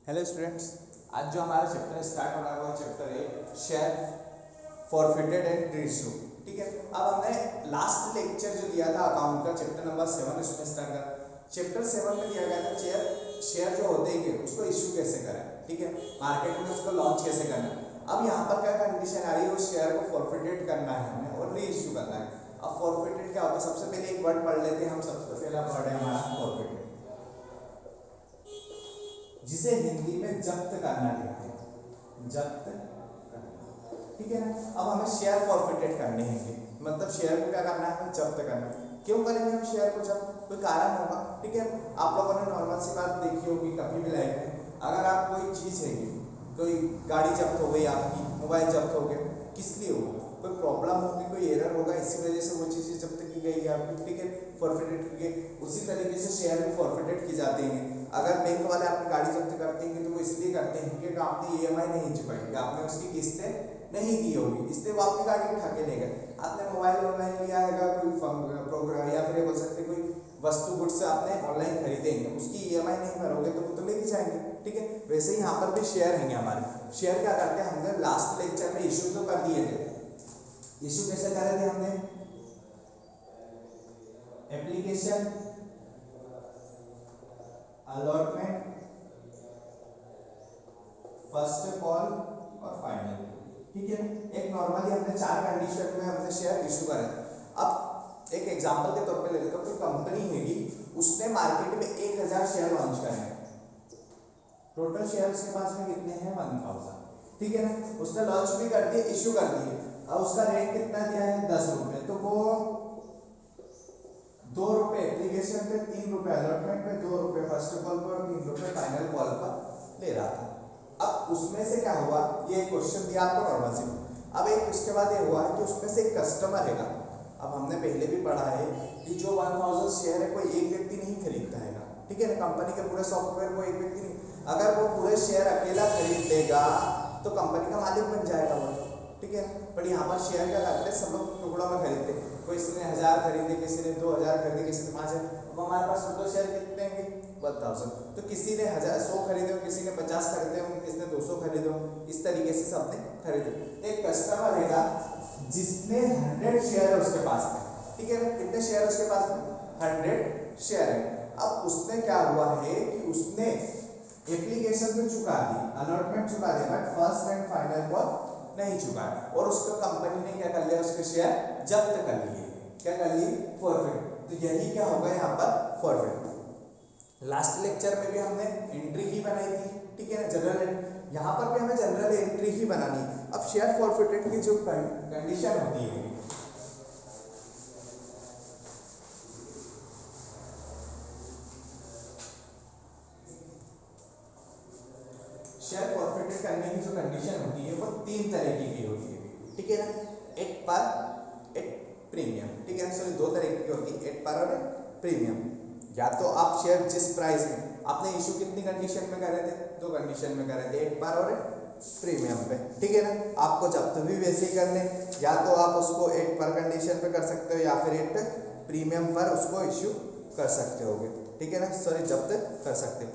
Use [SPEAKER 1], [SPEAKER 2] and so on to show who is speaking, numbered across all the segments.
[SPEAKER 1] Hello students, आज जो हमारा चैप्टर स्टार्ट होना है वो चैप्टर है शेयर फॉरफिटेड एंड रेशियो। ठीक है, अब हमने लास्ट लेक्चर जो दिया था अकाउंट का चैप्टर नंबर 7 उसमें स्टार्ट कर चैप्टर 7 में दिया गया था शेयर जो होते हैं उसको इशू कैसे करें। ठीक है, मार्केट में उसको लॉन्च कैसे करना है। अब यहाँ पर क्या कंडीशन आ रही है, उस शेयर को फॉरफिटेड करना है हमें और री इशू करना है। अब फॉरफिटेड क्या होता है, सबसे पहले एक वर्ड पढ़ लेते हैं हम। सबसे पहला वर्ड है हमारा फॉरफिटेड, जिसे हिंदी में जब्त करना कहते हैं, जब्त करना। ठीक है ना, अब हमें शेयर फॉरफिटेड करने हैं, मतलब शेयर को क्या करना है, हमें जब्त करना है। क्यों करेंगे हम शेयर को जब्त, कोई कारण होगा। ठीक है, आप लोगों ने नॉर्मल सी बात देखी होगी कभी भी लाइफ में, अगर आप कोई चीज़ है, कोई गाड़ी जब्त हो गई, आपकी मोबाइल जब्त हो गया, किस लिए होगा, कोई प्रॉब्लम होगी, कोई एरर होगा, इसी वजह से वो चीज़ जब्त की गई है आपकी। ठीक है, फॉरफिटेड की गई। उसी तरीके से शेयर भी फॉरफिटेड की जाते हैं। अगर बैंक वाले आपकी गाड़ी जब्त करते हैं तो वो इसलिए करते हैं कि आपने ईएमआई नहीं चुकाई, आपने उसकी किस्तें नहीं दी होगी, इसलिए वो आपकी गाड़ी उठा के ले गए। आपने मोबाइल ऑनलाइन लिया है, कोई प्रोग्राम या फिर बोल सकते कोई वस्तु गुड्स आपने ऑनलाइन खरीदेंगे, उसकी ईएमआई नहीं भरोगे तो वो तो लेके जाएंगे। ठीक है, वैसे ही यहाँ पर भी शेयर हैं हमारे। शेयर क्या करते हैं, हमने लास्ट लेक्चर में इशू तो कर दिए थे। इशू कैसे करे थे हमने, एप्लीकेशन, अलॉटमेंट, फर्स्ट कॉल और फाइनल। ठीक है, एक नॉर्मली हमने 4 कंडीशन में हमने शेयर इशू करे थे। अब एक एग्जांपल के तौर पे ले लेते हैं, कोई कंपनी हैगी, उसने मार्केट में 1000 शेयर लॉन्च करे हैं। टोटल शेयर उसके पास में कितने हैं, 1000। ठीक है ना, उसने लॉन्च भी कर दिए, इशू कर दिए। अब उसका रेट कितना दिया है, 10 रुपए, तो वो 2 रुपए एप्लीकेशन पे, 3 रुपए अलॉटमेंट पे, 2 रुपए फर्स्ट कॉल पर और 3 रुपए फाइनल कॉल पर ले रहा था। अब उसमें से क्या हुआ, ये क्वेश्चन दिया आपको नॉर्मल सी। अब एक उसके बाद ये हुआ है कि उसमें से एक कस्टमर है। अब हमने पहले भी पढ़ा है कि जो 1000 शेयर है कोई एक व्यक्ति नहीं खरीदता है। ठीक है ना, कंपनी के पूरे सॉफ्टवेयर को एक व्यक्ति नहीं, अगर वो पूरे शेयर अकेला खरीद लेगा तो कंपनी का मालिक बन जाएगा वो। ठीक है, पर यहाँ पर शेयर क्या करते हैं, सब लोग टुकड़ों में खरीदते हैं। कोई किसी ने 1000 खरीदे, किसी ने 2000 खरीदे, किसी ने 5000। अब हमारे पास टोटल शेयर कितने हैं, 1000। तो किसी ने 100 खरीदे हो, किसी ने 50 खरीदे हो, किसी ने 200 खरीदे हो, इस तरीके से सबने खरीदे। एक कस्टमर रहेगा जिसने 100 शेयर है उसके पास में। ठीक है, कितने शेयर उसके पास में, 100 शेयर है। अब उसने क्या हुआ है कि उसने एप्लीकेशन तो चुका दी, अलॉटमेंट चुका दिया, but first and final call नहीं चुका, और उसको कंपनी ने क्या कर लिया, उसके शेयर जब्त कर लिए। क्या कर लिए, फॉरफिट। तो यही क्या होगा यहाँ पर, फॉरफिट। लास्ट लेक्चर में भी हमने एंट्री ही बनाई थी। ठीक है ना, जनरल, यहाँ पर भी हमें जनरल एंट्री ही बनानी। अब शेयर फॉरफिटेड की जो कंडीशन होती है, शेयर फॉरफिटेड करने की जो कंडीशन होती है वो 3 तरीके की होती है। ठीक है ना, एट पर, एट प्रीमियम। ठीक है, सॉरी 2 तरीके की होती है, एट पर और प्रीमियम। या तो आप शेयर जिस प्राइस में आपने इशू कितनी कंडीशन में करे थे, 2 कंडीशन में करे थे, एट पर और प्रीमियम पे। ठीक है ना, आपको जब्त भी वैसे ही करने, या तो आप उसको एट पर कंडीशन पे कर सकते हो या फिर एट प्रीमियम पर उसको इशू कर सकते होगे। ठीक है ना, सॉरी जब्त कर सकते हो।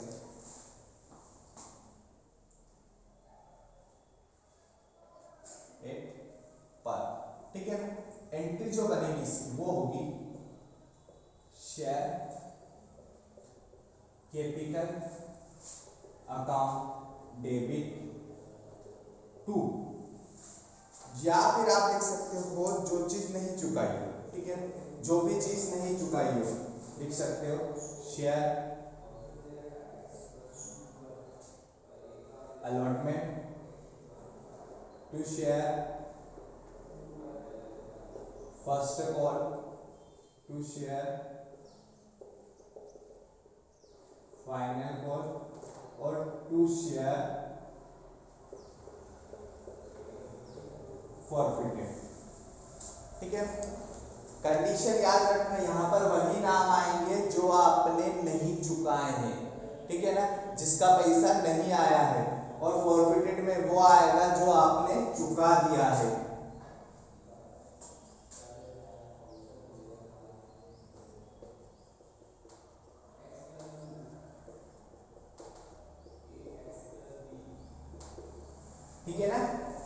[SPEAKER 1] पर ठीक है ना, एंट्री जो बनेगी इसकी वो होगी share capital account debit to, या फिर आप देख सकते हो जो चीज नहीं चुकाई हो। ठीक है, जो भी चीज नहीं चुकाई हो लिख सकते हो, share allotment to share first call to share final call और टू शेयर फॉरफिटेड। ठीक है, कंडीशन याद रखना, यहाँ पर वही नाम आएंगे जो आपने नहीं चुकाए हैं। ठीक है ना, जिसका पैसा नहीं आया है, और फॉरफिटेड में वो आएगा जो आपने चुका दिया है। ठीक है ना,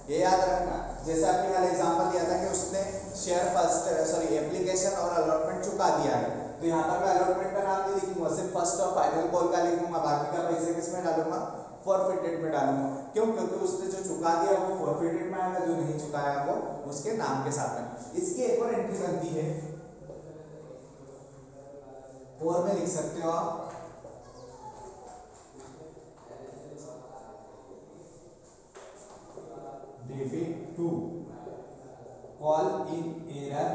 [SPEAKER 1] ये याद रखना। जैसे आपने कल एग्जांपल दिया था कि उसने शेयर फर्स्ट सॉरी एप्लीकेशन और अलॉटमेंट चुका दिया है, तो यहाँ पर मैं अलॉटमेंट का नाम नहीं लिखूंगा, सिर्फ फर्स्ट और फाइनल कॉल का लिखूंगा, बाकी का पैसे किस में डालूंगा, फॉरफिटेड में डालूंगा। क्यों? क्योंकि उसने जो चुका दिया वो फॉरफिटेड में आएगा, जो नहीं चुकाया वो उसके नाम के साथ में। इसकी एक और एंट्री बनती है, और में लिख सकते हो आप debit to call in arrear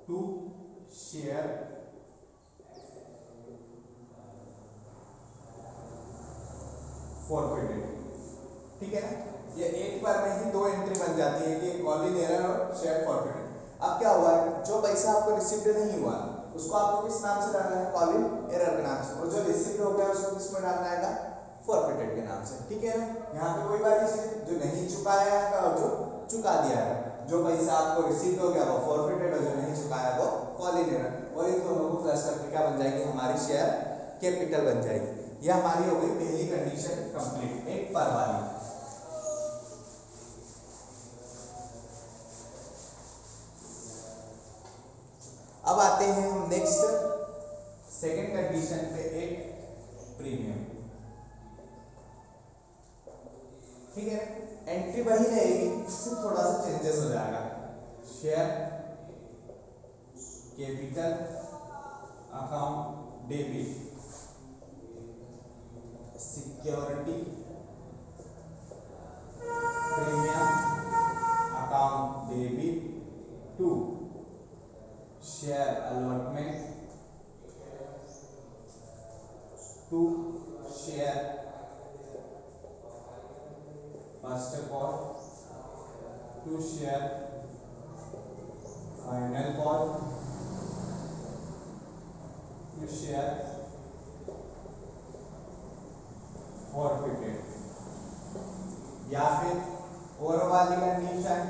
[SPEAKER 1] to share forfeited. ठीक है ना, ये एक बार में ही दो एंट्री बन जाती है कि कॉल इन एरर और शेयर फॉरफिटेड। अब क्या हुआ है, जो पैसा आपको रिसीव्ड नहीं हुआ उसको आपको किस नाम से डालना है, कॉल इन एरर के नाम से, और जो रिसीव्ड हो गया उसको किस में डालना है, फॉरफिटेड के नाम से। ठीक है ना, यहाँ पे कोई बात नहीं, जो नहीं चुकाया है और जो चुका दिया है, जो पैसा आपको रिसीव हो गया वो फॉरफिटेड और जो नहीं चुकाया वो कॉल इन एरर, और इन दोनों को प्लस करके क्या बन जाएगी, हमारी शेयर कैपिटल बन जाएगी। यह हमारी हो गई पहली कंडीशन कंप्लीट, एक पर वाली। अब आते हैं हम नेक्स्ट सेकंड कंडीशन पे, एक प्रीमियम। ठीक है, एंट्री वही रहेगी, सिर्फ थोड़ा सा चेंजेस हो जाएगा। Share capital account debit security premium account debit to share allotment to share first call to share final call to share forfeited, या फिर और वाली condition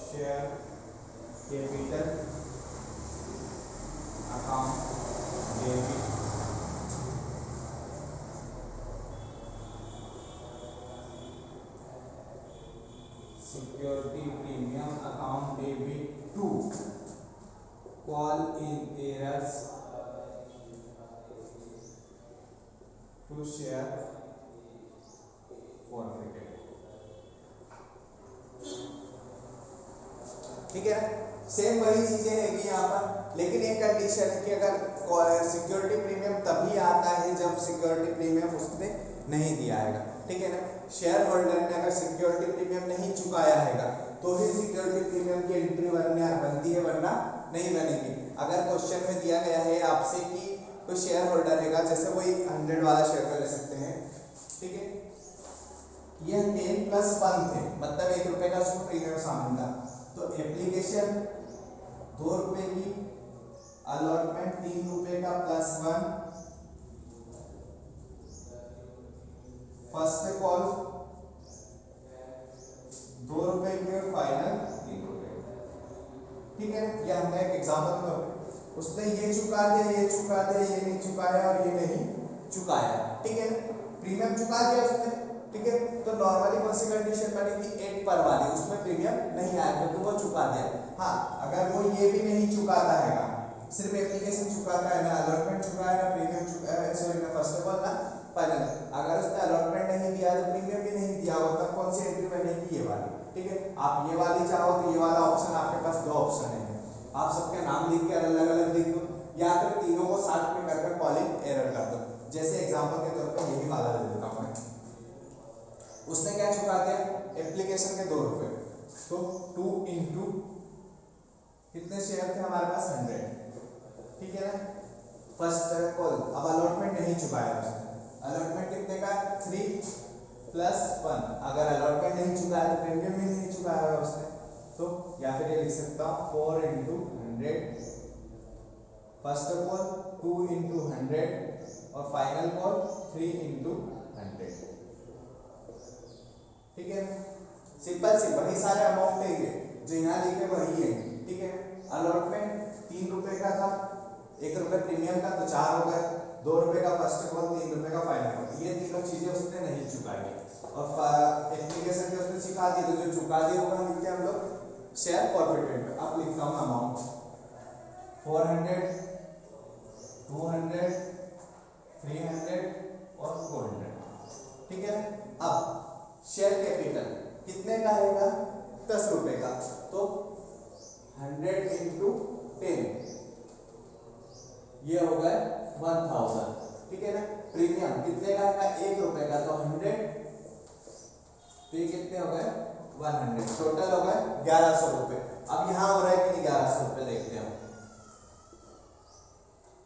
[SPEAKER 1] share capital account debit security premium account debit to call in arrears to share forfeited. ठीक है, same वही चीजें रहेगी यहाँ पर, लेकिन एक कंडीशन है कि अगर सिक्योरिटी प्रीमियम तभी आता है जब सिक्योरिटी प्रीमियम उसने नहीं दिया है। ठीक है ना, शेयर होल्डर ने अगर सिक्योरिटी प्रीमियम नहीं चुकाया है तो ही सिक्योरिटी प्रीमियम की एंट्री बनती है, वरना नहीं बनेगी। अगर क्वेश्चन में दिया गया है आपसे कि कोई शेयर होल्डर है, जैसे वो 100 वाला शेयर का ले सकते हैं, ठीक है, ये 10 + 1 थे, मतलब 1 रुपए का उसको प्रीमियम शामिल था, तो एप्लीकेशन 2 रुपए की, अलॉटमेंट 3 रुपए का +1, फर्स्ट कॉल 2 रुपए की और फाइनल 3 रुपए। ठीक है, ये हमने एक एग्जांपल में उसने ये चुका दिया, ये चुका दिया, ये नहीं चुकाया और ये नहीं चुकाया। ठीक है, प्रीमियम चुका दिया उसने। ठीक है, तो नॉर्मली कौन सी कंडीशन बनी थी, 1 पर वाली, उसमें प्रीमियम नहीं आया क्योंकि वो चुका दिया। हाँ, अगर वो ये भी नहीं चुकाता है, सिर्फ एप्लीकेशन चुकाता है, ना अलॉटमेंट चुका है, ना प्रीमियम चुका है, सॉरी ना फर्स्ट ऑफ ऑल ना फाइनल, अगर उसने अलॉटमेंट नहीं दिया तो प्रीमियम भी नहीं दिया हो, तब कौन सी एंट्री बनेगी, ये वाली। ठीक है, आप ये वाली चाहो तो ये वाला ऑप्शन, आपके पास 2 ऑप्शन है, आप सबके नाम लिख के अलग अलग लिख दो, या फिर तीनों को साथ में करके कॉलिंग एरर कर दो। जैसे एग्जांपल के तौर पर यही वाला ले लेता हूं मैं, उसने क्या चुका दिया, एप्लीकेशन के 2 रुपए, तो 2 इंटू कितने शेयर थे हमारे पास, 100। ठीक है ना, फर्स्ट कॉल, अब अलॉटमेंट नहीं चुकाया उसने, अलॉटमेंट कितने का, 3 + 1, अगर अलॉटमेंट नहीं चुकाया तो प्रीमियम भी नहीं चुकाया उसने, तो या फिर ये लिख सकता हूँ 4 × 100, फर्स्ट कॉल 2 × 100 और फाइनल कॉल 3 × 100। ठीक है, सिंपल सी वही सारे अमाउंट है जो यहाँ लिखे वही है। ठीक है, अलॉटमेंट 3 रुपए का था, 1 रुपए प्रीमियम का, तो 4 हो गए, ₹2 का फर्स्ट कॉल, ₹3 का फाइनल कॉल, ये तीनों चीजें उसने नहीं चुकाई और एप्लीकेशन के उसने चुका दी, तो जो चुका दी होगा लिखते हैं हम लोग शेयर फॉरफिटेड में। अब लिखता हूँ अमाउंट 400, 200, 300 और 400, ठीक है। अब शेयर कैपिटल कितने का रहेगा? ₹10 का, तो 100 इंटू 10 ये हो गए 1000, ठीक है ना। प्रीमियम कितने का है? ₹1 का, तो 100, तो ये कितने हो गए? 100, टोटल हो गए ₹1100। अब यहाँ हो रहा है कि नहीं ₹1100? देखते हैं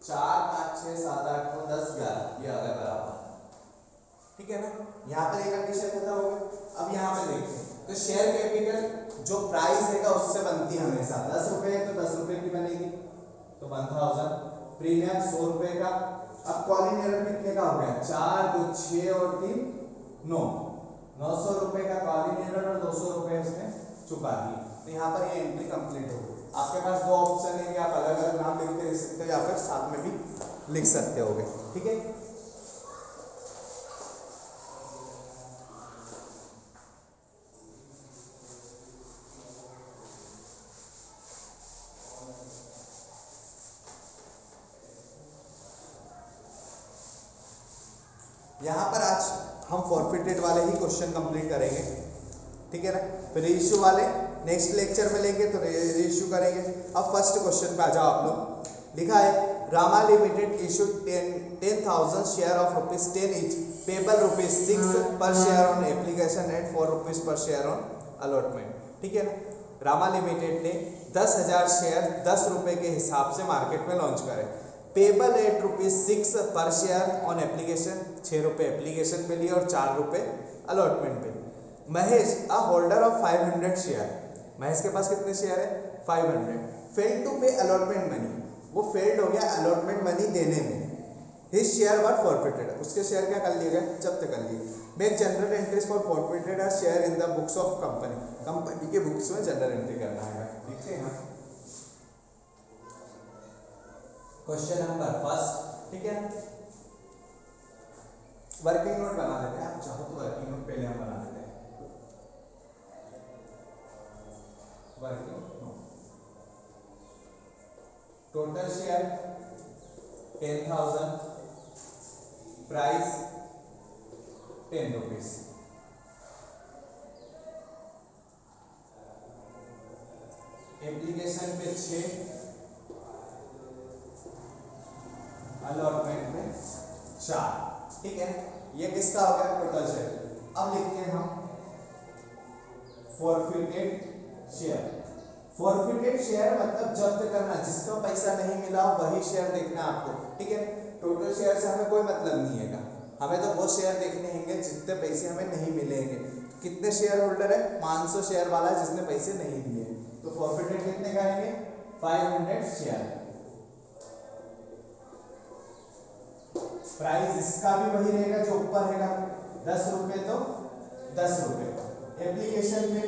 [SPEAKER 1] 4 5 6 7 8 9 10 11, ये आ गया बराबर, ठीक है ना। यहाँ पर एक कंडीशन खत्म हो गई। अब यहाँ पे देखते हैं तो शेयर कैपिटल जो प्राइस है उससे बनती है हमेशा, ₹10 है तो ₹10 की बनेगी, तो 1000। प्रीमियम ₹100 का। अब कॉलिंग एरर कितने का हो गया? 4 2 6 और 3 9, ₹900 का कॉलिंग एरर और ₹200 उसने चुका दिए। तो यहाँ पर ये एंट्री कंप्लीट हो गई। आपके पास दो ऑप्शन है कि आप अलग अलग नाम लिख के लिख सकते हो या फिर साथ में भी लिख सकते होगे, ठीक है। यहाँ पर आज हम फॉरफिटेड वाले ही क्वेश्चन कंप्लीट करेंगे, ठीक है ना। फिर रीइश्यू वाले नेक्स्ट लेक्चर में लेंगे, तो रीइश्यू करेंगे। अब फर्स्ट क्वेश्चन पे आ जाओ आप लोग। लिखा है Rama limited issued 10,000 share of ₹10 each payable ₹6 पर शेयर ऑन एप्लीकेशन एंड ₹4 पर शेयर ऑन अलॉटमेंट, ठीक है ना। रामा लिमिटेड ने 10,000 शेयर ₹10 के हिसाब से मार्केट में लॉन्च करे। पेबल एट ₹6 पर शेयर ऑन एप्लीकेशन, ₹6 एप्लीकेशन पे लिए और ₹4 अलॉटमेंट पे। महेश अ होल्डर ऑफ 500 शेयर, महेश के पास कितने शेयर है? 500। फेल्ड टू पे अलॉटमेंट मनी, वो फेल्ड हो गया अलॉटमेंट मनी देने में। हिज शेयर वर फॉरफिटेड, उसके शेयर क्या कर लिए गए? जब्त कर लिए। Make general entries for forfeited share in the books of company, company के बुक्स में जनरल एंट्री करना है, ठीक है। क्वेश्चन नंबर फर्स्ट, ठीक है। वर्किंग नोट बना देते हैं, आप चाहो तो वर्किंग नोट पहले हम बना देते हैं। Working note, total share 10,000, price ₹10, application पे 6, अलॉटमेंट में 4, ठीक है। ये किसका हो गया? Total share. अब लिखते हैं हम फॉरफिटेड शेयर। फॉरफिटेड शेयर मतलब जब्त करना, जिसका पैसा नहीं मिला वही शेयर देखना आपको, ठीक है। टोटल शेयर से हमें कोई मतलब नहीं है, हमें तो वो शेयर देखने होंगे जितने पैसे हमें नहीं मिलेंगे। कितने शेयर होल्डर है? 500 शेयर वाला है जिसने पैसे नहीं दिए, तो फॉरफिटेड कितने का आएंगे? 500 शेयर। प्राइस इसका भी वही रहेगा जो ऊपर रहेगा, ₹10 तो ₹10। एप्लीकेशन में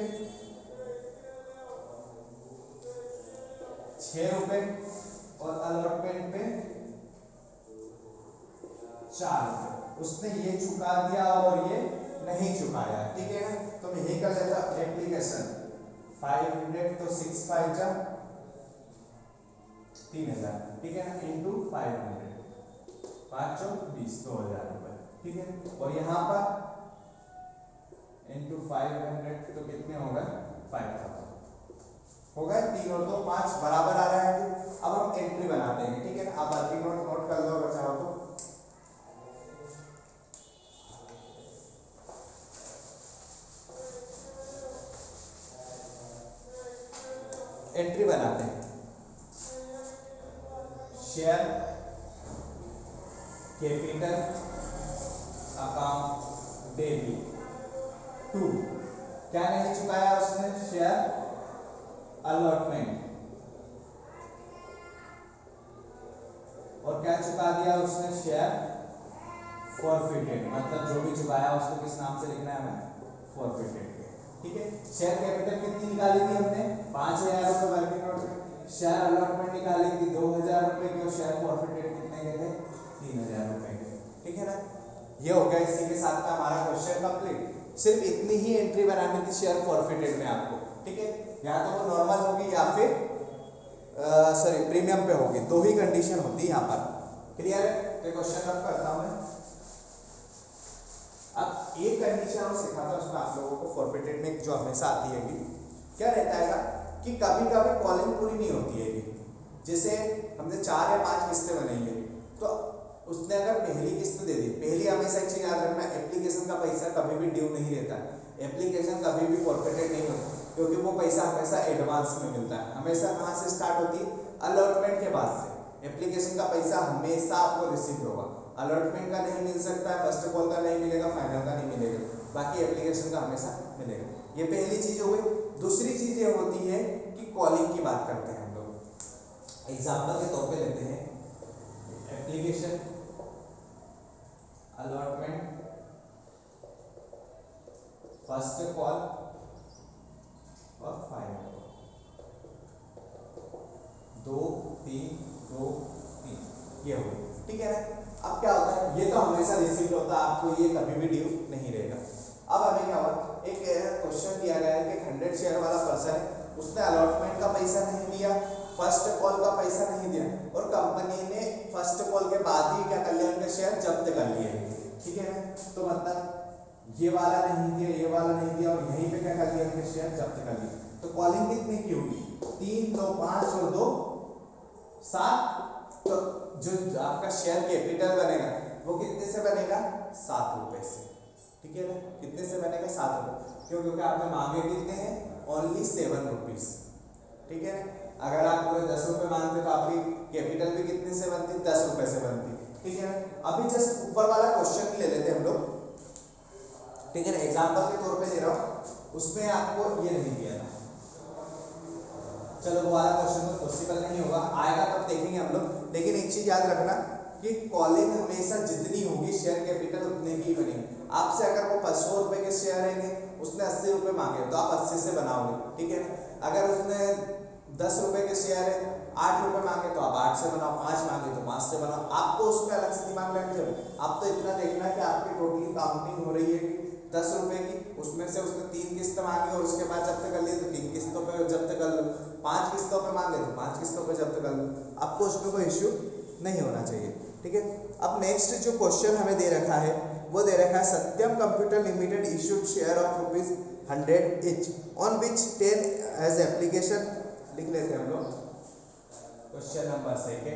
[SPEAKER 1] ₹6 और अलॉटमेंट पे ₹4। उसने ये चुका दिया और ये नहीं चुकाया, ठीक है ना। तो मैं यही कर लेता, एप्लीकेशन 500 तो 6 5 जा 3000, ठीक है ना, इंटू 500, 5 चौक 20, ₹2000, ठीक है। और यहाँ पर इंटू 500 तो कितने हो गए? 5000 हो गए। 3 और 2 5 बराबर आ रहा है। अब हम एंट्री बनाते हैं, ठीक है ना। आप वर्किंग नोट नोट कर लो अगर चाहो तो। एंट्री बनाते हैं, share capital account debit to, क्या नहीं चुकाया उसने? शेयर अलॉटमेंट, और क्या चुका दिया उसने? शेयर फॉरफिटेड, मतलब जो भी चुकाया उसको किस नाम से लिखना है हमें? फॉरफिटेड, ठीक है। शेयर कैपिटल कितनी निकाली थी हमने? 5,000 वर्किंग नोट में। शेयर अलॉटमेंट निकाली थी ₹2,000 की, और शेयर फॉरफिटेड कितने के थे? 3,000 रुपए के, ठीक है ना। ये हो गया, इसी के साथ में हमारा क्वेश्चन कंप्लीट। सिर्फ इतनी ही एंट्री बनानी थी शेयर फॉरफिटेड में आपको, ठीक है। या तो वो नॉर्मल होगी या फिर सॉरी प्रीमियम पे होगी, दो ही कंडीशन होती है यहाँ पर। क्लियर है? तो क्वेश्चन रब करता हूँ मैं। अब एक कंडीशन और सिखाता हूँ उसमें आप लोगों को फॉरफिटेड में जो हमेशा आती है क्या रहता है कि कभी कभी कॉलिंग पूरी नहीं होती है। जैसे हमने 4 या 5 किस्तें बनाई है, तो उसने अगर पहली किस्त दे दी, पहली हमेशा एक चीज याद रखना, एप्लीकेशन का पैसा कभी भी ड्यू नहीं रहता है, एप्लीकेशन कभी भी फॉरफिटेड नहीं होता, क्योंकि वो पैसा हमेशा एडवांस में मिलता है। हमेशा कहाँ से स्टार्ट होती है? अलॉटमेंट के बाद से। एप्लीकेशन का पैसा हमेशा आपको रिसीव होगा, अलॉटमेंट का नहीं मिल सकता है, फर्स्ट कॉल का नहीं मिलेगा, फाइनल का नहीं मिलेगा, बाकी एप्लीकेशन का हमेशा मिलेगा। ये पहली चीज हो गई। दूसरी चीज ये होती है कि कॉलिंग की बात करते हैं हम लोग। एग्जाम्पल के तौर पे लेते हैं एप्लीकेशन, अलॉटमेंट, फर्स्ट कॉल और फाइनल कॉल, 2 3 2 3 ये हो, ठीक है ना। अब क्या होता है, ये तो हमेशा रिसीव होता है, आपको ये कभी भी ड्यू नहीं रहेगा। अब हमें क्या हुआ, एक क्वेश्चन दिया गया है कि 100 शेयर वाला पर्सन है, उसने अलॉटमेंट का पैसा नहीं दिया, फर्स्ट कॉल का पैसा नहीं दिया, और कंपनी ने फर्स्ट कॉल के बाद ही क्या कर लिया, उनके शेयर जब्त कर लिए, ठीक है ना। तो मतलब ये वाला नहीं दिया, ये वाला नहीं दिया, और यहीं पे क्या कर लिया, उनके शेयर जब्त कर लिए। तो कॉलिंग कितनी की होगी? 3 2 5 और 2 7। तो जो आपका शेयर कैपिटल बनेगा वो कितने से बनेगा? 7 रुपए से, ठीक है ना। कितने से बनेगा? 7 रुपए। क्यों? क्योंकि आपने मांगे कितने हैं? ओनली 7 रुपीज, ठीक है ना। अगर आप पूरे 10 रुपए मांगते तो आपकी कैपिटल भी कितने से बनती? 10 रुपए से बनती, ठीक है ना। अभी जस्ट ऊपर वाला क्वेश्चन ले लेते हम लोग, ठीक है ना, एग्जाम्पल के तौर पे दे रहा हूँ, उसमें आपको ये नहीं दिया था। चलो वो वाला क्वेश्चन तो पॉसिबल नहीं होगा, आएगा तब देखेंगे हम लोग। लेकिन एक चीज याद रखना कि कॉलिंग हमेशा जितनी होगी शेयर कैपिटल उतने की बनेगी। आपसे अगर वो 100 रुपए के शेयर रहेंगे, उसने 80 रुपए मांगे तो आप 80 से बनाओगे, ठीक है ना। अगर उसने 10 रुपए के शेयर है, 8 रुपए मांगे तो आप 8 से बनाओ, 5 मांगे तो 5 से बनाओ। आपको उसमें अलग से दिमाग लगना चाहिए। आप तो इतना देखना है कि आपकी टोटली काउंटिंग हो रही है 10 रुपए की, उसमें से उसने 3 किस्त मांगी और उसके बाद जब्त कर लिए तो 3 किस्तों पे जब्त कर लो, 5 किस्तों पे मांगे तो 5 किस्तों पे जब्त कर लो। आपको उसमें कोई इश्यू नहीं होना चाहिए, ठीक है। अब नेक्स्ट जो क्वेश्चन हमें दे रखा है वो दे रखा है Satyam computer limited issued share of ₹100 each on which 10 as application. लिख लेते हैं हम लोग क्वेश्चन नंबर 2।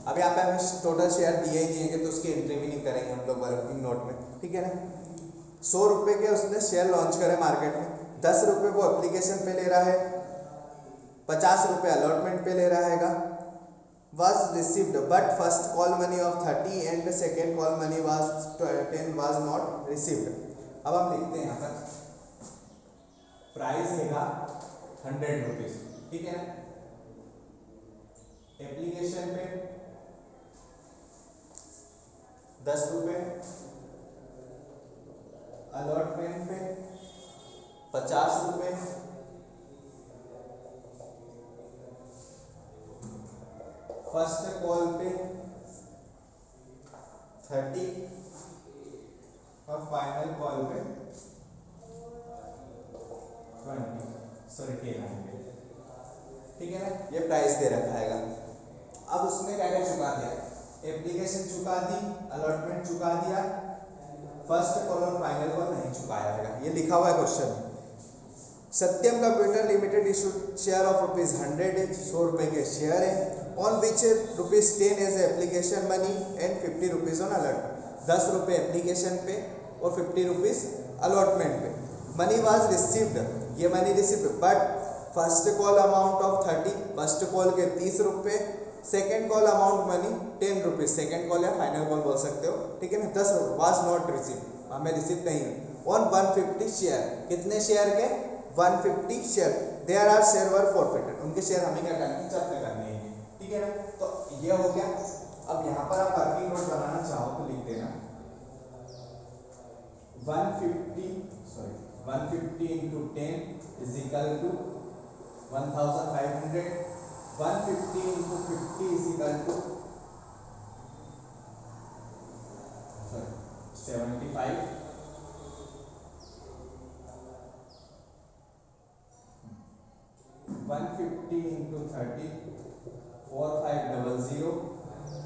[SPEAKER 1] अभी आप हमें टोटल शेयर दिए ही दिएंगे तो उसकी एंट्री भी नहीं करेंगे हम लोग वर्किंग नोट में, ठीक है ना। 100 रुपए के उसने शेयर लॉन्च करे मार्केट में, 10 रुपए वो एप्लीकेशन पे ले रहा है, 50 रुपए अलॉटमेंट पे ले रहेगा। was received but first call money of 30 and second call money was 10 was not received। अब हम लिखते हैं यहाँ पर प्राइस हैगा 100 रुपीज, ठीक है ना। एप्लीकेशन पे 10 रुपए, अलॉटमेंट पे 50 रुपए, फर्स्ट कॉल पे 30 और फाइनल कॉल पे 10, ठीक है ना। ये प्राइस दे रखा है। अब उसने क्या क्या चुका दिया, एप्लीकेशन चुका दी, अलॉटमेंट चुका दिया, फर्स्ट कॉल और फाइनल कॉल नहीं चुकाया है। ये लिखा हुआ है क्वेश्चन में। Satyam computer limited issued share of ₹100 है, 100 रुपए के शेयर है, on which ₹10 as application money and 50 rupees on allotment. 10 रुपए एप्लीकेशन पे और 50 रुपीज अलॉटमेंट पे। मनी वाज रिसीव्ड, ये money received, but first call amount of 30, first call के 30 रुपए, second call amount money 10 rupees, second call या final call बोल सकते हो, ठीक है ना। 10 वाज नॉट रिसीव्ड, हमें रिसीव नहीं है। ऑन 150 शेयर, कितने शेयर के? 150 share. There are share were forfeited, उनके शेयर हमें क्या करने हैं? जब्त करने हैं, ठीक है ना। तो ये हो गया। अब यहाँ पर आप वर्किंग नोट बनाना चाहो तो लिख देना 150 150 into 10 is equal to 1500. 150 into 50 is equal to 75. 150 into 30 4500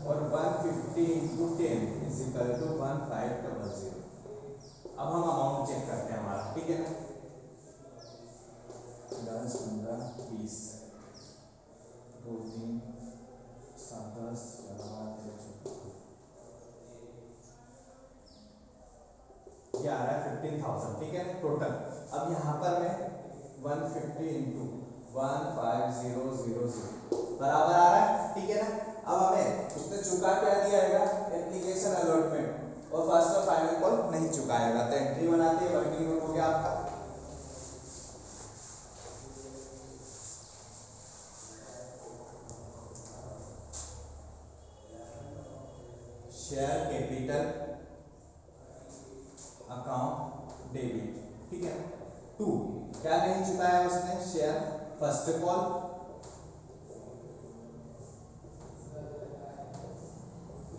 [SPEAKER 1] और 150 into 10 is equal to 1500. अब हम अमाउंट चेक करते हैं हमारा, ठीक है ना। 10 15 20 2 3 7 10 ये आ रहा है 15,000, ठीक है टोटल। अब यहाँ पर मैं 150 इंटू 15,000 बराबर आ रहा है, ठीक है ना। अब हमें उसने चुका क्या दिया है, एप्लीकेशन अलॉटमेंट, और फर्स्ट और फाइनल कॉल नहीं चुकाएगा, तो एंट्री बनाते हैं। वर्किंग नोट हो गया आपका। शेयर कैपिटल अकाउंट डेबिट, ठीक है। 2 क्या नहीं चुकाया उसने, share first call,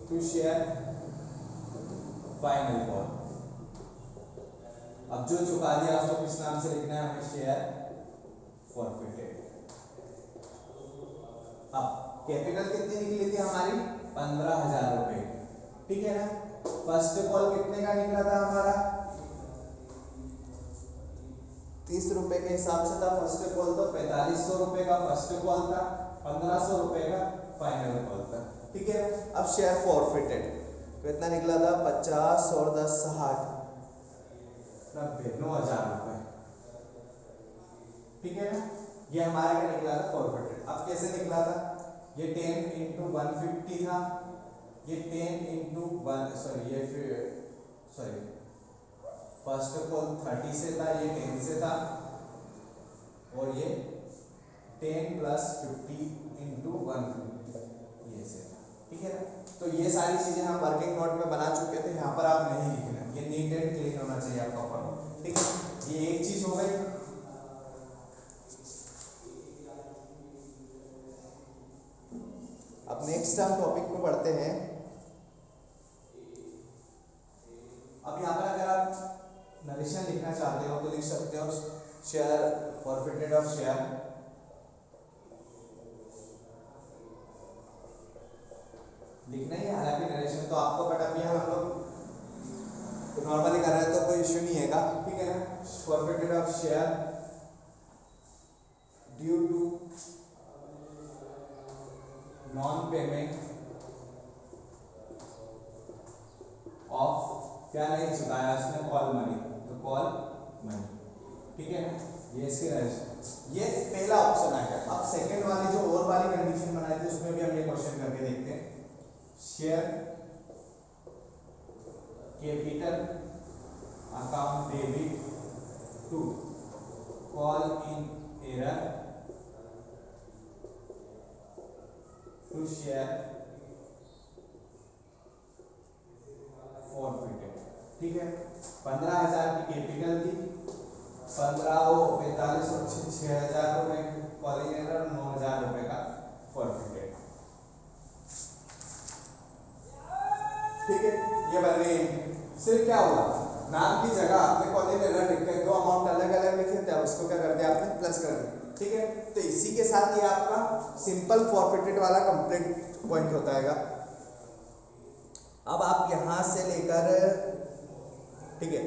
[SPEAKER 1] to share final call. अब जो चुका दिया उसको किस नाम से लिखना है हमें, शेयर फॉरफिटेड। अब कैपिटल कितनी निकली थी हमारी, 15,000 रुपए, ठीक है ना। फर्स्ट कॉल कितने का निकला था हमारा, 30 रुपए के हिसाब से था फर्स्ट कॉल, तो 4500 रुपए का फर्स्ट कॉल था, 1500 रुपए का फाइनल कॉल था, ठीक है। अब शेयर फॉरफिटेड कितना निकला था, 50 और 10 60 90 9,000 रुपए, ठीक है ना। ये हमारा क्या निकला था, फॉरफिटेड। अब कैसे निकला था, ये 10 इंटू 150 था, ये 10 इंटू 1 सॉरी फर्स्ट कॉल 30 से था, ये 10 से था, और ये 10 प्लस 50 इंटू 150 ये से था, ठीक है ना। तो ये सारी चीजें हम वर्किंग नोट में बना चुके थे, यहाँ पर आप नहीं लिखना, ये नीट एंड क्लीन होना चाहिए आपका फॉर्म, ठीक है। ये एक चीज हो गई। अब नेक्स्ट हम टॉपिक पे बढ़ते हैं। अब यहाँ पर अगर आप नरेशन लिखना चाहते हो तो लिख सकते हो, शेयर फॉरफिटेड ऑफ शेयर, लिखना ही है हालांकि नरेशन तो आपको, बट अभी हम लोग नॉर्मली कर रहे हैं तो कोई इश्यू नहीं है, ठीक है ना। Forfeited of share due to non payment of, क्या नहीं चुकाया उसने, कॉल मनी, तो कॉल मनी, ठीक है ना। ये इसके नरेशन, ये पहला ऑप्शन आ गया। अब सेकंड वाली जो और वाली कंडीशन बनाई थी उसमें भी हम ये क्वेश्चन करके देखते हैं। Share capital account debit to call in arrear to share forfeited, ठीक है। 15,000 की कैपिटल थी, 15 हो 45 और 6,000 रुपए कॉलिंग एरर, 9,000 रुपए का फॉरफिटेड, ठीक है। ये बन गई। सिर्फ क्या हुआ, नाम की जगह आपने कॉलिंग एरर लिख के दो अमाउंट अलग अलग लिखे थे, उसको क्या कर दिया आपने, प्लस कर दिया, ठीक है। तो इसी के साथ ये आपका सिंपल फॉरफिटेड वाला कंप्लीट पॉइंट होता है। अब आप यहां से लेकर, ठीक है,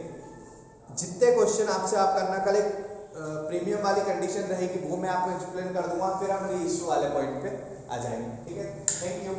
[SPEAKER 1] जितने क्वेश्चन आपसे आप करना, कल एक प्रीमियम वाली कंडीशन रहेगी वो मैं आपको एक्सप्लेन कर दूंगा, फिर हम री इश्यू वाले पॉइंट पे आ जाएंगे, ठीक है। Thank you.